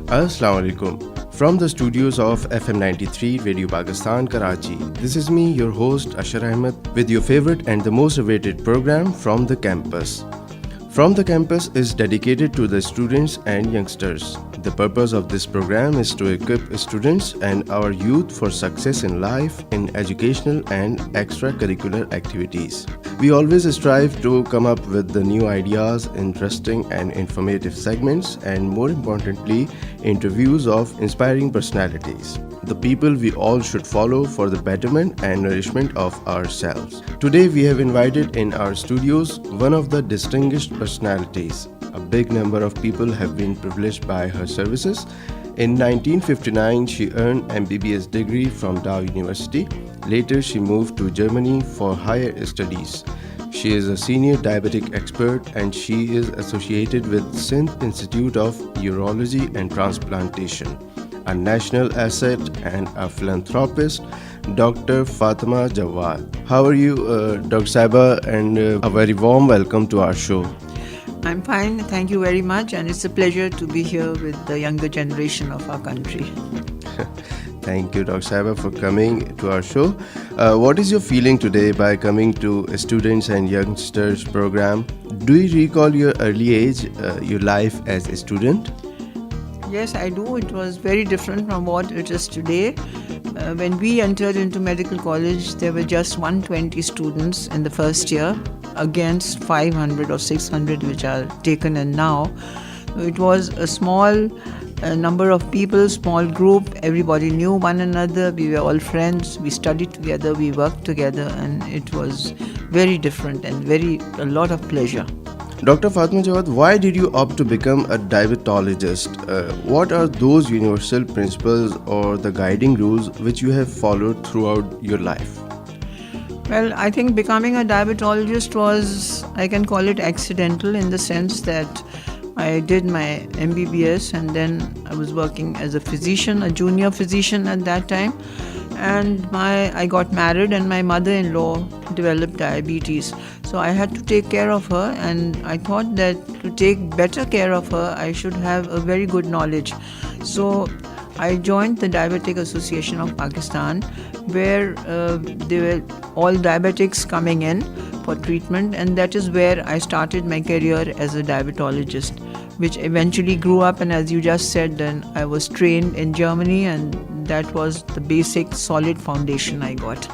Assalamu alaikum. From the studios of FM 93 Radio Pakistan, Karachi, this is me, your host Ashar Ahmed, with your favorite and the most awaited program From the Campus. From the Campus is dedicated to the students and youngsters. The purpose of this program is to equip students and our youth for success in life in educational and extracurricular activities. We always strive to come up with the new ideas, interesting and informative segments, and more importantly, interviews of inspiring personalities, the people we all should follow for the betterment and nourishment of ourselves. Today we have invited in our studios one of the distinguished personalities. A big number of people have been privileged by her services. In 1959, she earned MBBS degree from Dow University. Later, she moved to Germany for higher studies. She is a senior diabetic expert and she is associated with Sindh Institute of Urology and Transplantation. A national asset and a philanthropist, Dr. Fatima Jawad. How are you, Dr. Saiba, and a very warm welcome to our show. I'm fine, thank you very much, and it's a pleasure to be here with the younger generation of our country. Thank you, Dr. Saiba, for coming to our show. What is your feeling today by coming to a Students and Youngsters program? Do you recall your early age, your life as a student? Yes, I do. It was very different from what it is today. When we entered into medical college, there were just 120 students in the first year against 500 or 600 which are taken in now. It was a small number of people, small group. Everybody knew one another. We were all friends. We studied together. We worked together, and it was very different and a lot of pleasure. Dr. Fatima Jawad, why did you opt to become a diabetologist? What are those universal principles or the guiding rules which you have followed throughout your life? Well, I think becoming a diabetologist was, I can call it accidental, in the sense that I did my MBBS and then I was working as a physician, a junior physician at that time. And I got married and my mother-in-law developed diabetes. So I had to take care of her, and I thought that to take better care of her, I should have a very good knowledge. So I joined the Diabetic Association of Pakistan, where there were all diabetics coming in for treatment, and that is where I started my career as a diabetologist, which eventually grew up, and as you just said, then I was trained in Germany, and that was the basic solid foundation I got.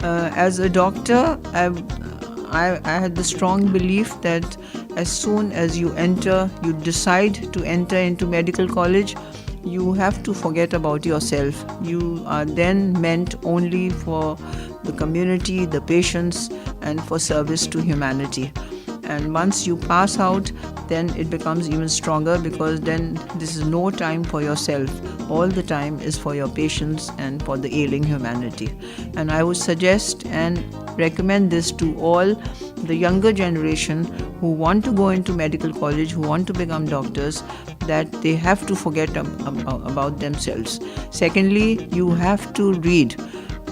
As a doctor, I had the strong belief that as soon as you decide to enter into medical college, you have to forget about yourself. You are then meant only for the community, the patients, and for service to humanity. And once you pass out, then it becomes even stronger, because then this is no time for yourself. All the time is for your patients and for the ailing humanity. And I would suggest and recommend this to all the younger generation who want to go into medical college, who want to become doctors, that they have to forget about themselves. Secondly, you have to read.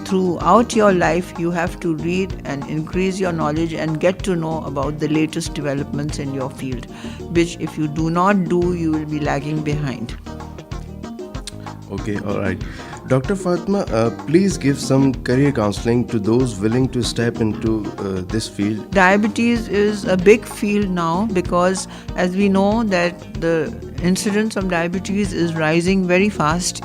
Throughout your life, you have to read and increase your knowledge and get to know about the latest developments in your field, which if you do not do, you will be lagging behind. Okay, all right. Dr. Fatima, please give some career counseling to those willing to step into this field. Diabetes is a big field now, because as we know that the incidence of diabetes is rising very fast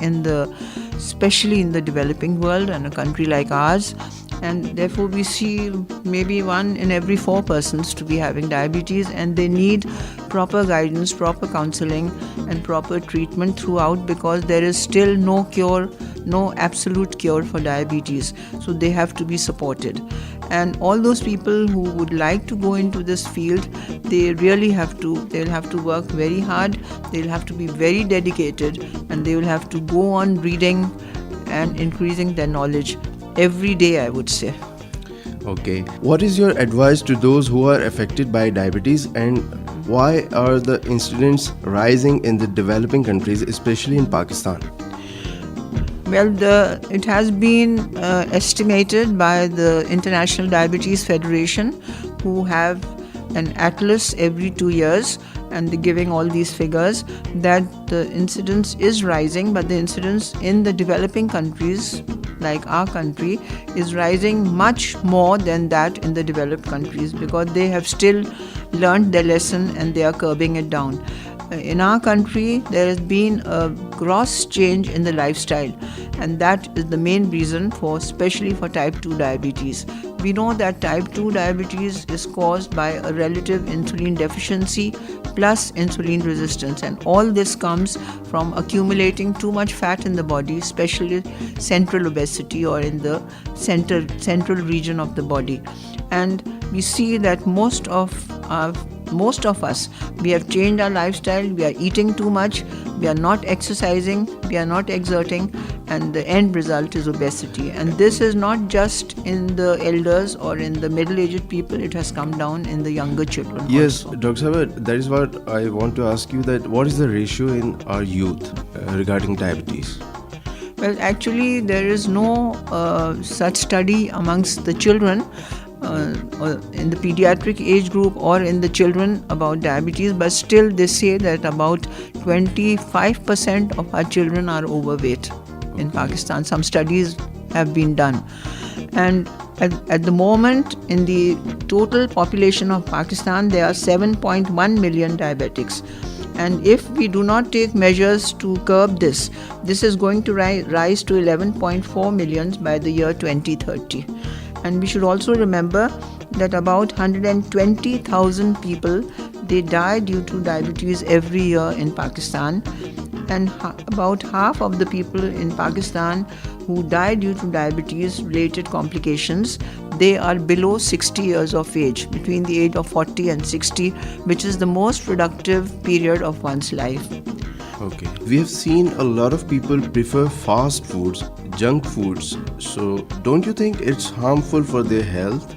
especially in the developing world and a country like ours. And therefore we see maybe 1 in every 4 persons to be having diabetes, and they need proper guidance, proper counseling and proper treatment throughout, because there is still no cure, no absolute cure for diabetes. So they have to be supported. And all those people who would like to go into this field, they'll have to work very hard, they'll have to be very dedicated, and they will have to go on reading and increasing their knowledge every day, I would say. Okay. What is your advice to those who are affected by diabetes, and why are the incidents rising in the developing countries, especially in Pakistan? Well, it has been estimated by the International Diabetes Federation, who have an atlas every 2 years, and giving all these figures that the incidence is rising, but the incidence in the developing countries like our country is rising much more than that in the developed countries, because they have still learned their lesson and they are curbing it down. In our country, there has been a gross change in the lifestyle, and that is the main reason for, especially for type 2 diabetes. We know that type 2 diabetes is caused by a relative insulin deficiency plus insulin resistance, and all this comes from accumulating too much fat in the body, especially central obesity or in the central region of the body. And we see that most of us, we have changed our lifestyle, we are eating too much, we are not exercising, we are not exerting, and the end result is obesity. And this is not just in the elders or in the middle-aged people, it has come down in the younger children Yes, also. Dr. Sabat, that is what I want to ask you, that what is the ratio in our youth regarding diabetes? Well, actually, there is no such study amongst the children, or in the pediatric age group or in the children about diabetes, but still they say that about 25% of our children are overweight in Pakistan. Some studies have been done. And at the moment, in the total population of Pakistan, there are 7.1 million diabetics. And if we do not take measures to curb this, this is going to rise to 11.4 million by the year 2030. And we should also remember that about 120,000 people, they die due to diabetes every year in Pakistan. And about half of the people in Pakistan who die due to diabetes-related complications, they are below 60 years of age, between the age of 40 and 60, which is the most productive period of one's life. Okay. We have seen a lot of people prefer fast foods, junk foods. So don't you think it's harmful for their health?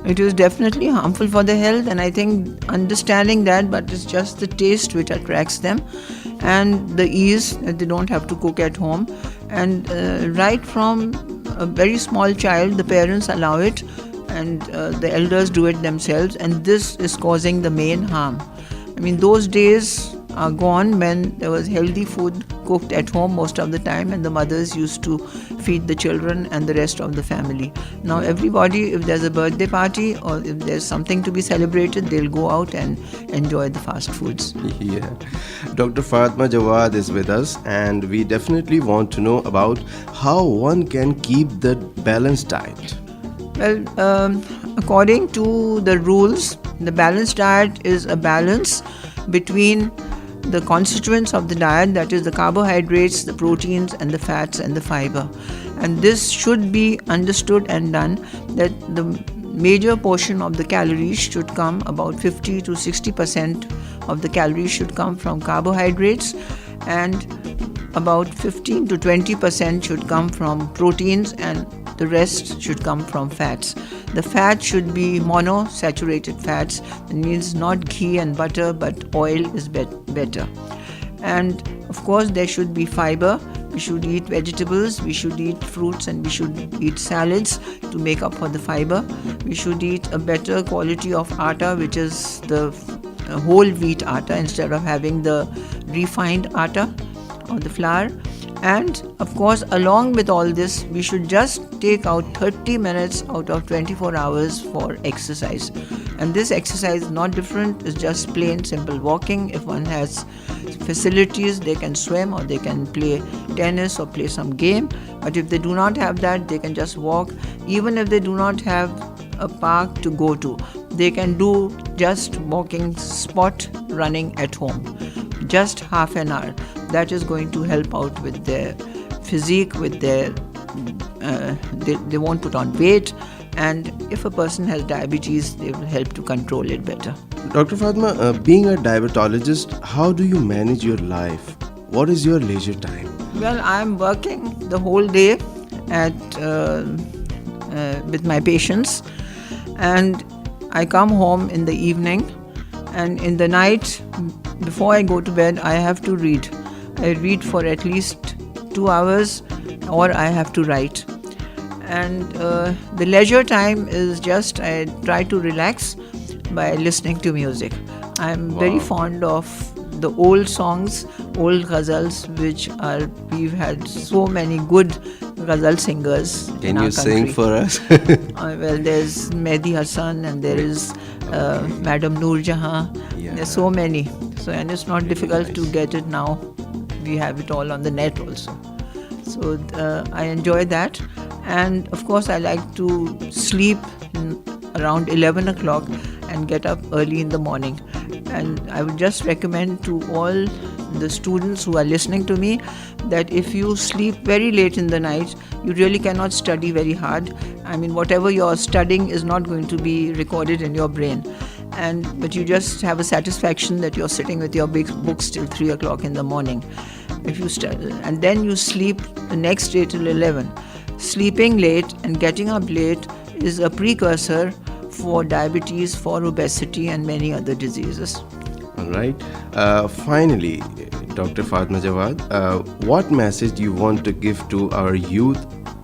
It is definitely harmful for the health, and I think understanding that, but it's just the taste which attracts them and the ease that they don't have to cook at home. And right from a very small child, the parents allow it, and the elders do it themselves, and this is causing the main harm. I mean, those days are gone when there was healthy food cooked at home most of the time, and the mothers used to feed the children and the rest of the family. Now everybody, if there's a birthday party or if there's something to be celebrated, they'll go out and enjoy the fast foods. Yeah. Dr. Fatma Jawad is with us, and we definitely want to know about how one can keep the balanced diet. Well, according to the rules, the balanced diet is a balance between the constituents of the diet, that is the carbohydrates, the proteins and the fats and the fiber. And this should be understood and done, that the major portion of the calories should come, about 50 to 60% of the calories should come from carbohydrates, and about 15 to 20% should come from proteins, and the rest should come from fats. The fat should be monosaturated fats. That means not ghee and butter, but oil is better. And of course, there should be fiber. We should eat vegetables, we should eat fruits, and we should eat salads to make up for the fiber. We should eat a better quality of atta, which is the whole wheat atta, instead of having the refined atta or the flour. And of course, along with all this, we should just take out 30 minutes out of 24 hours for exercise. And this exercise is not different, it's just plain simple walking. If one has facilities, they can swim or they can play tennis or play some game. But if they do not have that, they can just walk. Even if they do not have a park to go to, they can do just walking, spot running at home, just half an hour. That is going to help out with their physique, with their they won't put on weight, and if a person has diabetes, they will help to control it better. Dr. Fatma, being a diabetologist, how do you manage your life? What is your leisure time? Well, I'm working the whole day at with my patients, and I come home in the evening, and in the night, before I go to bed, I have to read. I read for at least 2 hours, or I have to write. And the leisure time is just, I try to relax by listening to music. I'm very fond of the old songs, old ghazals, we've had so many good ghazal singers in Can our you country. sing for us? Well, there's Mehdi Hassan and there is Madam Noor Jahan. Yeah. There's so many. So, and it's not difficult to nice. get it now. We have it all on the net also. So I enjoy that. And of course, I like to sleep around 11 o'clock and get up early in the morning. And I would just recommend to all the students who are listening to me that if you sleep very late in the night, you really cannot study very hard. I mean, whatever you're studying is not going to be recorded in your brain. But you just have a satisfaction that you're sitting with your big books till 3 o'clock in the morning. If you study, and then you sleep the next day till 11. Sleeping late and getting up late is a precursor for diabetes, for obesity, and many other diseases. All right. Finally, Dr. Fatma Jawad, what message do you want to give to our youth?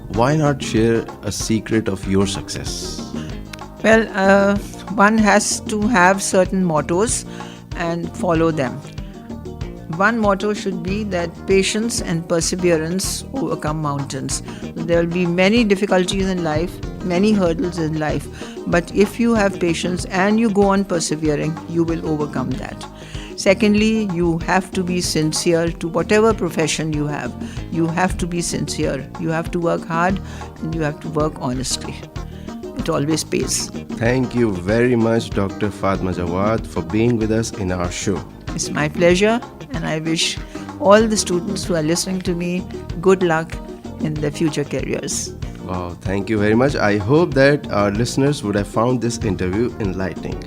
Why not share a secret of your success? Well, one has to have certain mottos and follow them. One motto should be that patience and perseverance overcome mountains. There will be many difficulties in life, many hurdles in life, but if you have patience and you go on persevering, you will overcome that. Secondly, you have to be sincere to whatever profession you have. You have to be sincere. You have to work hard and you have to work honestly. It always pays. Thank you very much, Dr. Fatma Jawad, for being with us in our show. It's my pleasure, and I wish all the students who are listening to me good luck in their future careers. Wow, thank you very much. I hope that our listeners would have found this interview enlightening.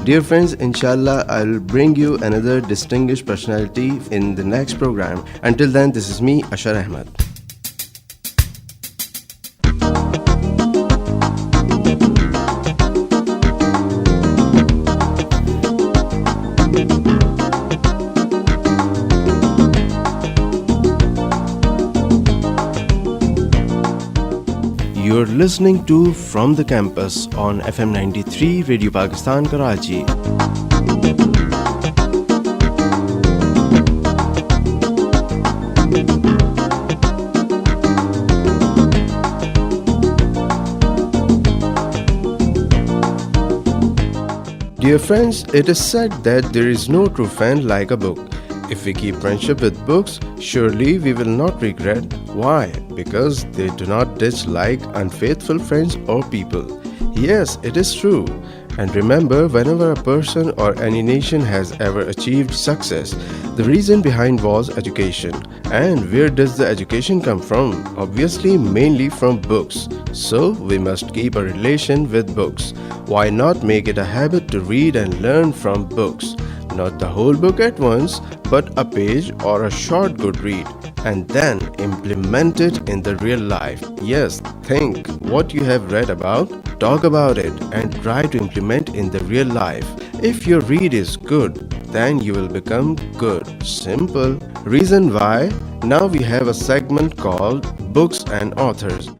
Dear friends, inshallah, I'll bring you another distinguished personality in the next program. Until then, this is me, Ashar Ahmed. You're listening to From the Campus on FM 93 Radio Pakistan Karachi. Dear friends, it is said that there is no true friend like a book. If we keep friendship with books, surely we will not regret. Why? Because they do not ditch like unfaithful friends or people. Yes, it is true. And remember, whenever a person or any nation has ever achieved success, the reason behind was education. And where does the education come from? Obviously, mainly from books. So, we must keep a relation with books. Why not make it a habit to read and learn from books? Not the whole book at once, but a page or a short good read, and then implement it in the real life. Yes, think what you have read about, talk about it, and try to implement in the real life. If your read is good, then you will become good. Simple. Reason why? Now we have a segment called Books and Authors.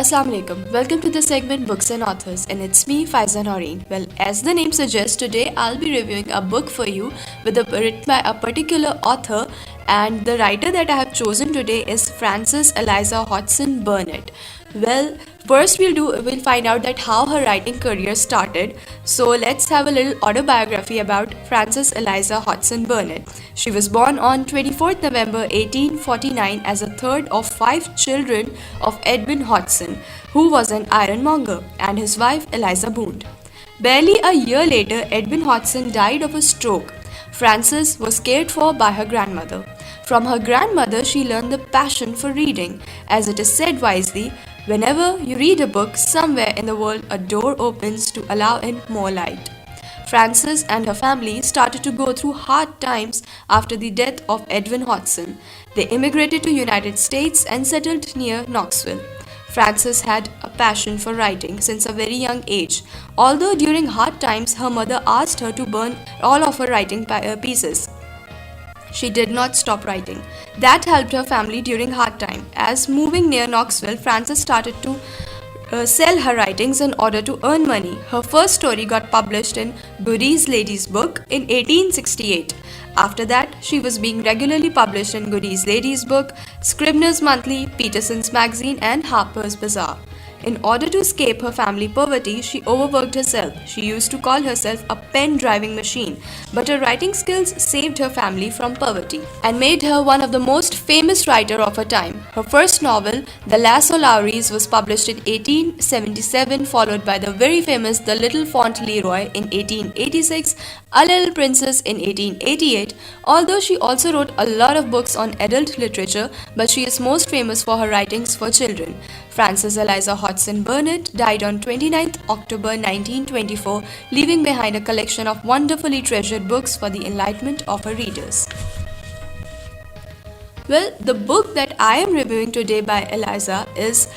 Assalamu alaikum. Welcome to the segment Books and Authors, and it's me, Faiza Noreen. Well, as the name suggests, today I'll be reviewing a book for you written by a particular author, and the writer that I have chosen today is Frances Eliza Hodgson Burnett. Well, first we'll find out that how her writing career started. So let's have a little autobiography about Frances Eliza Hodgson Burnett. She was born on 24th November 1849 as a third of 5 children of Edwin Hodgson, who was an ironmonger, and his wife Eliza Boone. Barely a year later, Edwin Hodgson died of a stroke. Frances was cared for by her grandmother. From her grandmother, she learned the passion for reading. As it is said wisely, whenever you read a book, somewhere in the world a door opens to allow in more light. Frances and her family started to go through hard times after the death of Edwin Hodgson. They immigrated to United States and settled near Knoxville. Frances had a passion for writing since a very young age, although during hard times her mother asked her to burn all of her writing pieces. She did not stop writing. That helped her family during hard time. As moving near Knoxville, Frances started to sell her writings in order to earn money. Her first story got published in Goody's Lady's Book in 1868. After that, she was being regularly published in Goody's Lady's Book, Scribner's Monthly, Peterson's Magazine, and Harper's Bazaar. In order to escape her family poverty, she overworked herself. She used to call herself a pen driving machine, but her writing skills saved her family from poverty and made her one of the most famous writers of her time. Her first novel, The Lass O'Lowries, was published in 1877, followed by the very famous The Little Fauntleroy in 1886, A Little Princess in 1888, although she also wrote a lot of books on adult literature, but she is most famous for her writings for children. Frances Eliza Hodgson Burnett died on 29th October 1924, leaving behind a collection of wonderfully treasured books for the enlightenment of her readers. Well, the book that I am reviewing today by Eliza is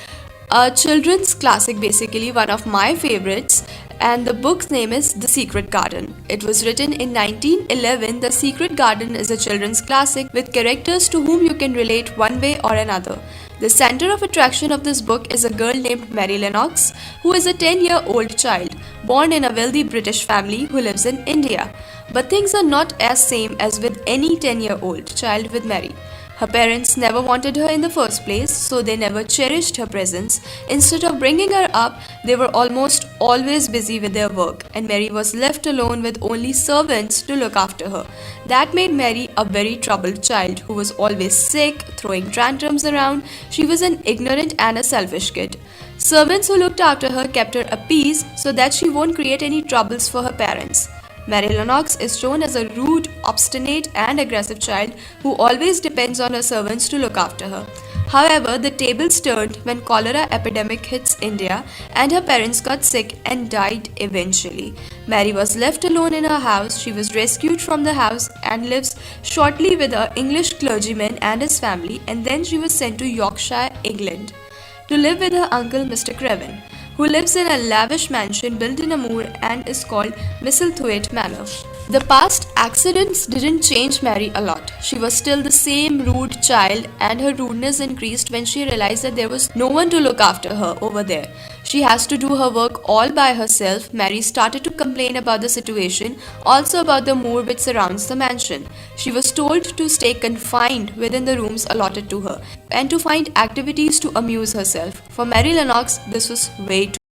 a children's classic, basically one of my favorites, and the book's name is The Secret Garden. It was written in 1911. The Secret Garden is a children's classic with characters to whom you can relate one way or another. The center of attraction of this book is a girl named Mary Lennox, who is a 10-year-old child born in a wealthy British family who lives in India. But things are not as same as with any 10-year-old child with Mary. Her parents never wanted her in the first place, so they never cherished her presence. Instead of bringing her up, they were almost always busy with their work, and Mary was left alone with only servants to look after her. That made Mary a very troubled child who was always sick, throwing tantrums around. She was an ignorant and a selfish kid. Servants who looked after her kept her at peace so that she won't create any troubles for her parents. Mary Lennox is shown as a rude, obstinate, and aggressive child who always depends on her servants to look after her. However, the tables turned when cholera epidemic hits India and her parents got sick and died eventually. Mary was left alone in her house. She was rescued from the house and lives shortly with an English clergyman and his family, and then she was sent to Yorkshire, England, to live with her uncle Mr. Craven, who lives in a lavish mansion built in a moor and is called Misselthwaite Manor. The past accidents didn't change Mary a lot. She was still the same rude child, and her rudeness increased when she realized that there was no one to look after her over there. She has to do her work all by herself. Mary started to complain about the situation, also about the moor which surrounds the mansion. She was told to stay confined within the rooms allotted to her and to find activities to amuse herself. For Mary Lennox, this was way